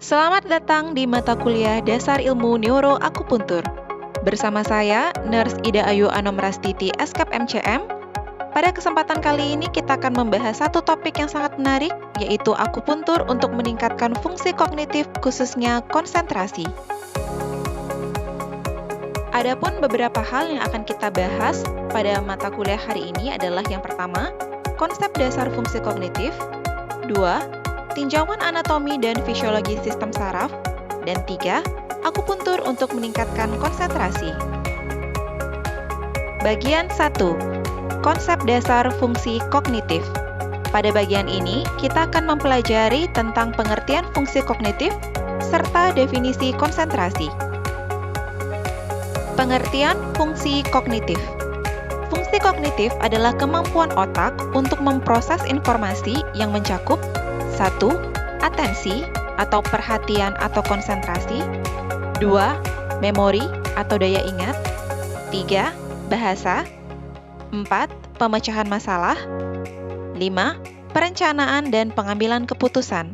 Selamat datang di mata kuliah Dasar Ilmu Neuroakupuntur. Bersama saya, Nurse Ida Ayu Anomrastiti, SKAP MCM. Pada kesempatan kali ini kita akan membahas satu topik yang sangat menarik, yaitu akupuntur untuk meningkatkan fungsi kognitif, khususnya konsentrasi. Adapun beberapa hal yang akan kita bahas pada mata kuliah hari ini adalah yang pertama, konsep dasar fungsi kognitif, 2, tinjauan anatomi dan fisiologi sistem saraf, dan 3, akupuntur untuk meningkatkan konsentrasi. Bagian 1, konsep dasar fungsi kognitif. Pada bagian ini, kita akan mempelajari tentang pengertian fungsi kognitif serta definisi konsentrasi. Pengertian fungsi kognitif. Fungsi kognitif adalah kemampuan otak untuk memproses informasi yang mencakup 1. Atensi atau perhatian atau konsentrasi, 2. Memori atau daya ingat, 3. Bahasa, 4. Pemecahan masalah, 5. Perencanaan dan pengambilan keputusan.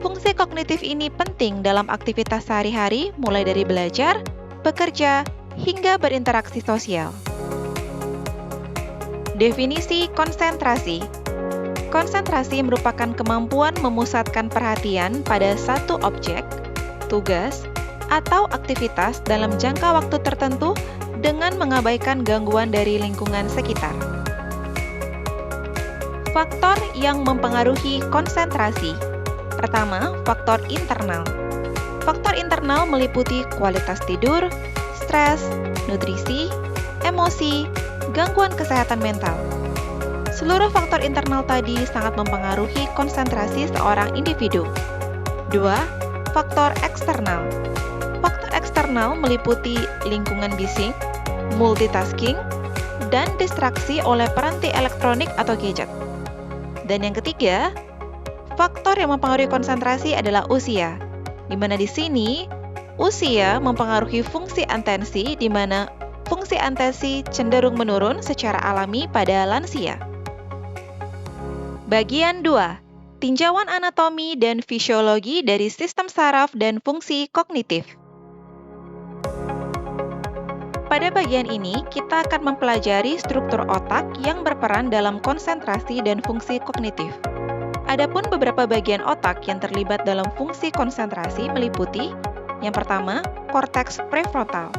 Fungsi kognitif ini penting dalam aktivitas sehari-hari mulai dari belajar, bekerja, hingga berinteraksi sosial. Definisi konsentrasi. Konsentrasi merupakan kemampuan memusatkan perhatian pada satu objek, tugas, atau aktivitas dalam jangka waktu tertentu dengan mengabaikan gangguan dari lingkungan sekitar. Faktor yang mempengaruhi konsentrasi. Pertama, faktor internal. Faktor internal meliputi kualitas tidur, stres, nutrisi, emosi, gangguan kesehatan mental. Seluruh faktor internal tadi sangat mempengaruhi konsentrasi seorang individu. 2. Faktor eksternal. Faktor eksternal meliputi lingkungan bising, multitasking, dan distraksi oleh peranti elektronik atau gadget. Dan yang ketiga, faktor yang mempengaruhi konsentrasi adalah usia, di mana di sini usia mempengaruhi fungsi atensi, di mana fungsi atensi cenderung menurun secara alami pada lansia. Bagian 2. Tinjauan anatomi dan fisiologi dari sistem saraf dan fungsi kognitif. Pada bagian ini, kita akan mempelajari struktur otak yang berperan dalam konsentrasi dan fungsi kognitif. Adapun beberapa bagian otak yang terlibat dalam fungsi konsentrasi meliputi yang pertama, korteks prefrontal.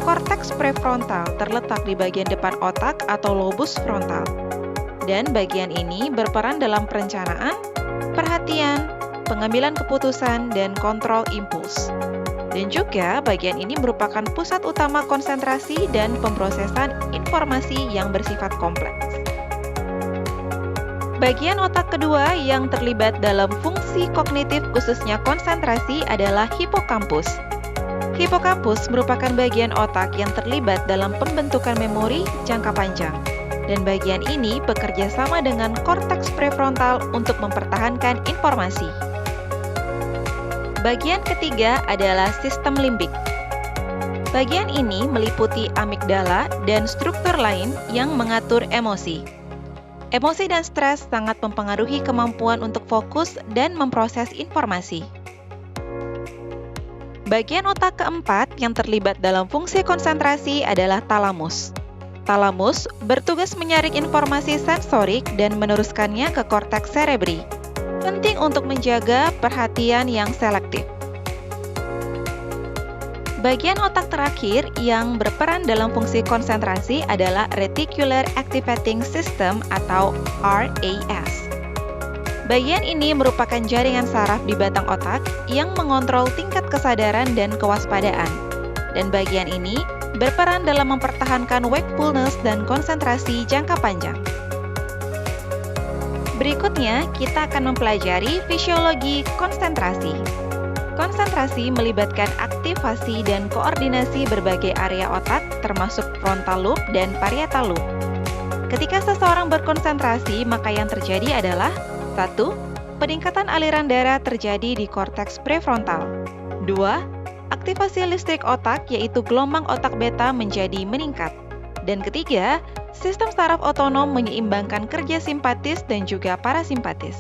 Korteks prefrontal terletak di bagian depan otak atau lobus frontal. Dan bagian ini berperan dalam perencanaan, perhatian, pengambilan keputusan, dan kontrol impuls. Dan juga bagian ini merupakan pusat utama konsentrasi dan pemrosesan informasi yang bersifat kompleks. Bagian otak kedua yang terlibat dalam fungsi kognitif khususnya konsentrasi adalah hipokampus. Hipokampus merupakan bagian otak yang terlibat dalam pembentukan memori jangka panjang. Dan bagian ini bekerja sama dengan korteks prefrontal untuk mempertahankan informasi. Bagian ketiga adalah sistem limbik. Bagian ini meliputi amigdala dan struktur lain yang mengatur emosi. Emosi dan stres sangat mempengaruhi kemampuan untuk fokus dan memproses informasi. Bagian otak keempat yang terlibat dalam fungsi konsentrasi adalah talamus. Talamus bertugas menyaring informasi sensorik dan meneruskannya ke korteks cerebri. Penting untuk menjaga perhatian yang selektif. Bagian otak terakhir yang berperan dalam fungsi konsentrasi adalah Reticular Activating System atau RAS. Bagian ini merupakan jaringan saraf di batang otak yang mengontrol tingkat kesadaran dan kewaspadaan. Dan bagian ini berperan dalam mempertahankan wakefulness dan konsentrasi jangka panjang. Berikutnya, kita akan mempelajari fisiologi konsentrasi. Konsentrasi melibatkan aktivasi dan koordinasi berbagai area otak termasuk frontal lobe dan parietal lobe. Ketika seseorang berkonsentrasi, maka yang terjadi adalah 1. Peningkatan aliran darah terjadi di korteks prefrontal. 2. Aktivasi listrik otak yaitu gelombang otak beta menjadi meningkat. Dan ketiga, sistem saraf otonom menyeimbangkan kerja simpatis dan juga parasimpatis.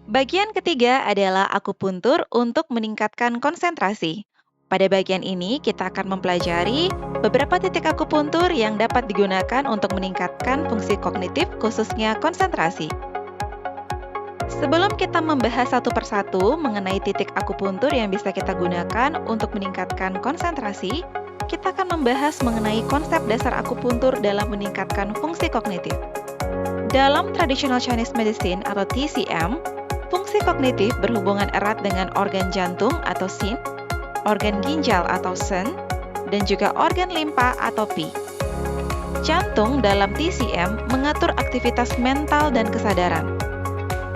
Bagian ketiga adalah akupuntur untuk meningkatkan konsentrasi. Pada bagian ini, kita akan mempelajari beberapa titik akupuntur yang dapat digunakan untuk meningkatkan fungsi kognitif, khususnya konsentrasi. Sebelum kita membahas satu persatu mengenai titik akupuntur yang bisa kita gunakan untuk meningkatkan konsentrasi, kita akan membahas mengenai konsep dasar akupuntur dalam meningkatkan fungsi kognitif. Dalam Traditional Chinese Medicine atau TCM, fungsi kognitif berhubungan erat dengan organ jantung atau Yin, organ ginjal atau Shen, dan juga organ limpa atau Pi. Jantung dalam TCM mengatur aktivitas mental dan kesadaran,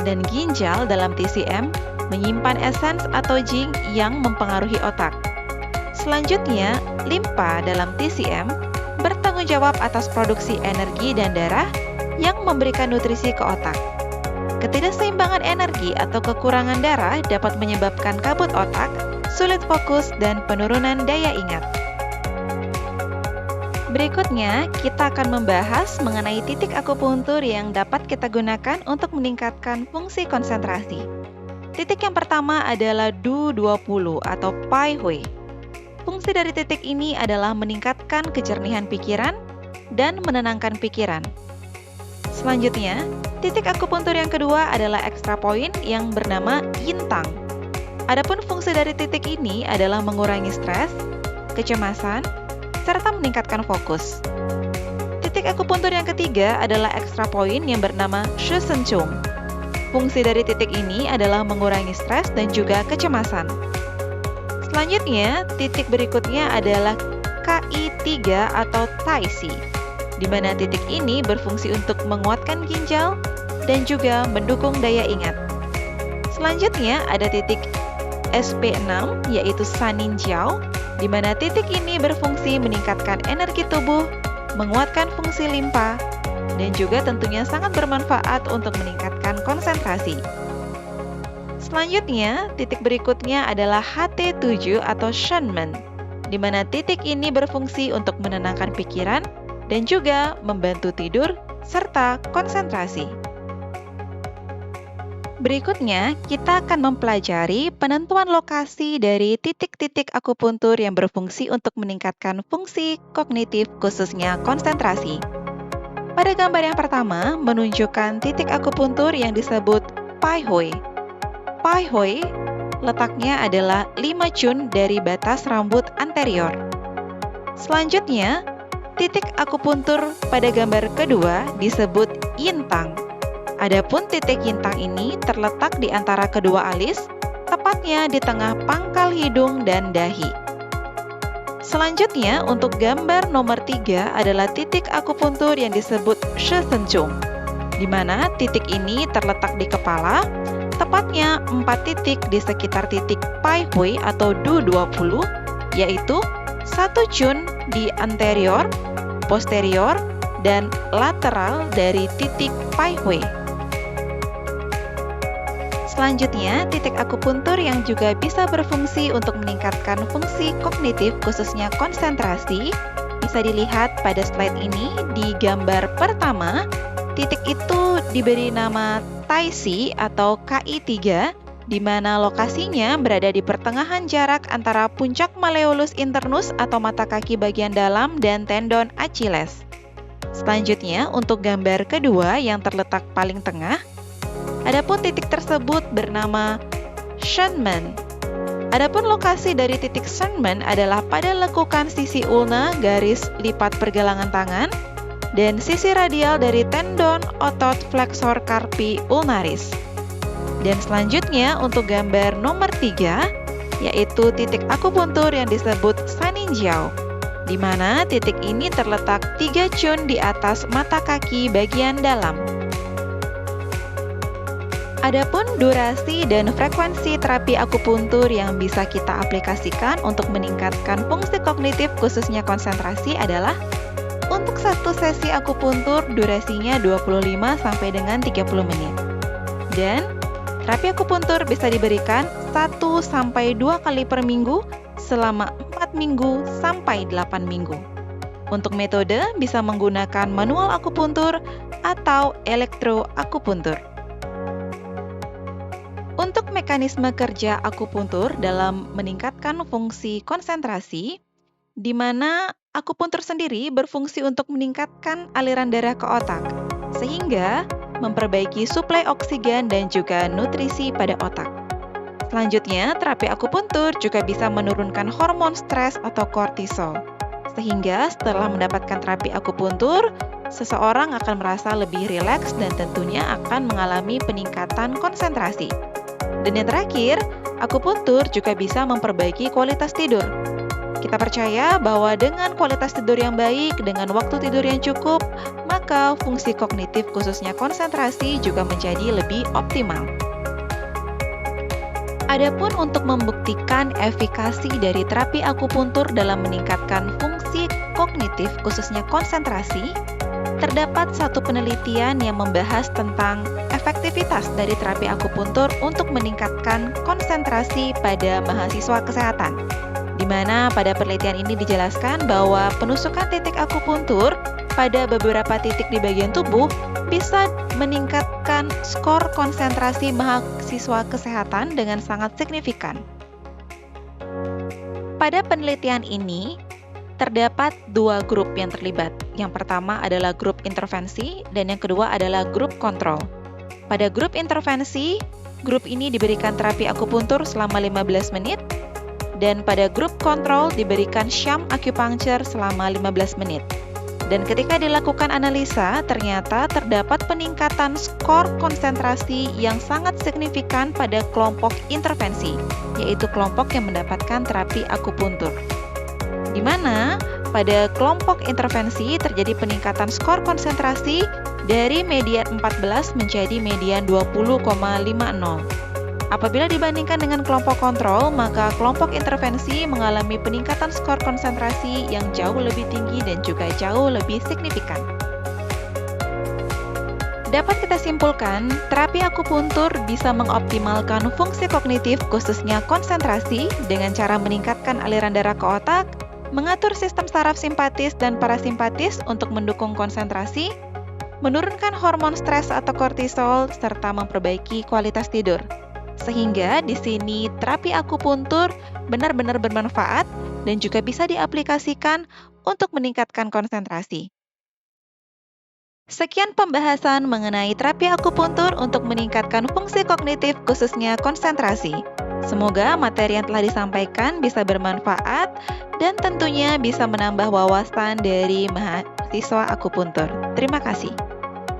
dan ginjal dalam TCM menyimpan esens atau Jing yang mempengaruhi otak. Selanjutnya, limpa dalam TCM bertanggung jawab atas produksi energi dan darah yang memberikan nutrisi ke otak. Ketidakseimbangan energi atau kekurangan darah dapat menyebabkan kabut otak, sulit fokus, dan penurunan daya ingat. Berikutnya, kita akan membahas mengenai titik akupuntur yang dapat kita gunakan untuk meningkatkan fungsi konsentrasi. Titik yang pertama adalah Du20 atau Pai Hui. Fungsi dari titik ini adalah meningkatkan kejernihan pikiran dan menenangkan pikiran. Selanjutnya, titik akupuntur yang kedua adalah extra point yang bernama Yintang. Adapun fungsi dari titik ini adalah mengurangi stres, kecemasan, serta meningkatkan fokus. Titik akupuntur yang ketiga adalah extra point yang bernama Shi Shen Chung. Fungsi dari titik ini adalah mengurangi stres dan juga kecemasan. Selanjutnya, titik berikutnya adalah KI3 atau Tai Si, di mana titik ini berfungsi untuk menguatkan ginjal dan juga mendukung daya ingat. Selanjutnya ada titik SP6 yaitu Sanin Jiao, di mana titik ini berfungsi meningkatkan energi tubuh, menguatkan fungsi limpa, dan juga tentunya sangat bermanfaat untuk meningkatkan konsentrasi. Selanjutnya, titik berikutnya adalah HT7 atau Shenmen, di mana titik ini berfungsi untuk menenangkan pikiran dan juga membantu tidur serta konsentrasi. Berikutnya, kita akan mempelajari penentuan lokasi dari titik-titik akupuntur yang berfungsi untuk meningkatkan fungsi kognitif, khususnya konsentrasi. Pada gambar yang pertama, menunjukkan titik akupuntur yang disebut Pai Hui. Pai Hui letaknya adalah 5 cun dari batas rambut anterior. Selanjutnya, titik akupuntur pada gambar kedua disebut Yintang. Adapun titik Yintang ini terletak di antara kedua alis, tepatnya di tengah pangkal hidung dan dahi. Selanjutnya, untuk gambar nomor 3 adalah titik akupuntur yang disebut Shi Shen Chung, di mana titik ini terletak di kepala, tepatnya 4 titik di sekitar titik Pai Hui atau Du20, yaitu 1 cun di anterior, posterior, dan lateral dari titik Pai Hui. Selanjutnya, titik akupuntur yang juga bisa berfungsi untuk meningkatkan fungsi kognitif, khususnya konsentrasi, bisa dilihat pada slide ini di gambar pertama. Titik itu diberi nama Tai Si atau KI3, di mana lokasinya berada di pertengahan jarak antara puncak malleolus internus atau mata kaki bagian dalam dan tendon Achilles. Selanjutnya, untuk gambar kedua yang terletak paling tengah, adapun titik tersebut bernama Shenmen. Adapun lokasi dari titik Shenmen adalah pada lekukan sisi ulna garis lipat pergelangan tangan dan sisi radial dari tendon otot flexor carpi ulnaris. Dan selanjutnya untuk gambar nomor 3, yaitu titik akupuntur yang disebut Sanin Jiao, di mana titik ini terletak 3 cun di atas mata kaki bagian dalam. Adapun durasi dan frekuensi terapi akupuntur yang bisa kita aplikasikan untuk meningkatkan fungsi kognitif, khususnya konsentrasi adalah untuk satu sesi akupuntur durasinya 25 sampai dengan 30 menit. Dan terapi akupuntur bisa diberikan 1 sampai 2 kali per minggu selama 4 minggu sampai 8 minggu. Untuk metode bisa menggunakan manual akupuntur atau elektroakupuntur. Untuk mekanisme kerja akupuntur dalam meningkatkan fungsi konsentrasi, di mana akupuntur sendiri berfungsi untuk meningkatkan aliran darah ke otak, sehingga memperbaiki suplai oksigen dan juga nutrisi pada otak. Selanjutnya, terapi akupuntur juga bisa menurunkan hormon stres atau kortisol, sehingga setelah mendapatkan terapi akupuntur, seseorang akan merasa lebih rileks dan tentunya akan mengalami peningkatan konsentrasi. Dan yang terakhir, akupuntur juga bisa memperbaiki kualitas tidur. Kita percaya bahwa dengan kualitas tidur yang baik, dengan waktu tidur yang cukup, maka fungsi kognitif khususnya konsentrasi juga menjadi lebih optimal. Adapun untuk membuktikan efikasi dari terapi akupuntur dalam meningkatkan fungsi kognitif khususnya konsentrasi, terdapat satu penelitian yang membahas tentang efektivitas dari terapi akupuntur untuk meningkatkan konsentrasi pada mahasiswa kesehatan, di mana pada penelitian ini dijelaskan bahwa penusukan titik akupuntur pada beberapa titik di bagian tubuh bisa meningkatkan skor konsentrasi mahasiswa kesehatan dengan sangat signifikan. Pada penelitian ini, terdapat dua grup yang terlibat. Yang pertama adalah grup intervensi dan yang kedua adalah grup kontrol. Pada grup intervensi, grup ini diberikan terapi akupuntur selama 15 menit dan pada grup kontrol diberikan sham acupuncture selama 15 menit. Dan ketika dilakukan analisa, ternyata terdapat peningkatan skor konsentrasi yang sangat signifikan pada kelompok intervensi, yaitu kelompok yang mendapatkan terapi akupuntur. Di mana pada kelompok intervensi terjadi peningkatan skor konsentrasi dari median 14 menjadi median 20,50. Apabila dibandingkan dengan kelompok kontrol, maka kelompok intervensi mengalami peningkatan skor konsentrasi yang jauh lebih tinggi dan juga jauh lebih signifikan. Dapat kita simpulkan, terapi akupuntur bisa mengoptimalkan fungsi kognitif khususnya konsentrasi dengan cara meningkatkan aliran darah ke otak, mengatur sistem saraf simpatis dan parasimpatis untuk mendukung konsentrasi, menurunkan hormon stres atau kortisol, serta memperbaiki kualitas tidur. Sehingga di sini terapi akupuntur benar-benar bermanfaat dan juga bisa diaplikasikan untuk meningkatkan konsentrasi. Sekian pembahasan mengenai terapi akupuntur untuk meningkatkan fungsi kognitif khususnya konsentrasi. Semoga materi yang telah disampaikan bisa bermanfaat dan tentunya bisa menambah wawasan dari mahasiswa akupuntur. Terima kasih.